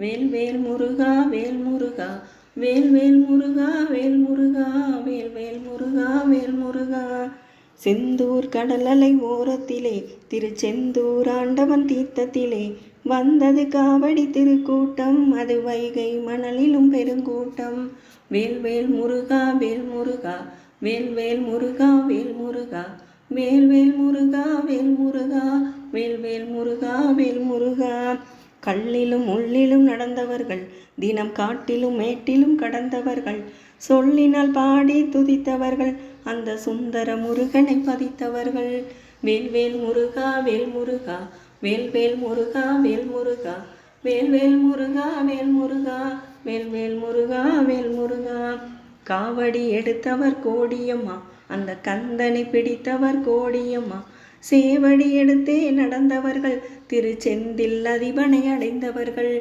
வேல் வேல் முருகா வேல் முருகா வேல் வேல் முருகா வேல் முருகா வேல் வேல் முருகா வேல் முருகா. செந்தூர் கடலலை ஓரத்திலே திருச்செந்தூர் ஆண்டவன் தீர்த்தத்திலே வந்தது காவடி திருக்கூட்டம், அது வைகை மணலிலும் பெருங்கூட்டம். வேல் வேல் முருகா வேல் முருகா வேல் வேல் முருகா வேல் முருகா வேல் வேல் முருகா வேல் முருகா வேல் வேல் முருகா வேல் முருகா. கல்லிலும் உள்ளிலும் நடந்தவர்கள், தினம் காட்டிலும் மேட்டிலும் கடந்தவர்கள், சொல்லினால் பாடி துதித்தவர்கள், அந்த சுந்தர முருகனை பதித்தவர்கள். வேல் வேல் முருகா வேல் முருகா வேல் வேல் முருகா வேல் முருகா வேல் வேல் முருகா வேல் முருகா வேல் வேல் முருகா வேல் முருகா. காவடி எடுத்தவர் கோடியம்மா, அந்த கந்தனை பிடித்தவர் கோடியம்மா. சேவடி எடுத்தே நடந்தவர்கள், திருச்செந்தில் அதிபனை அடைந்தவர்கள்.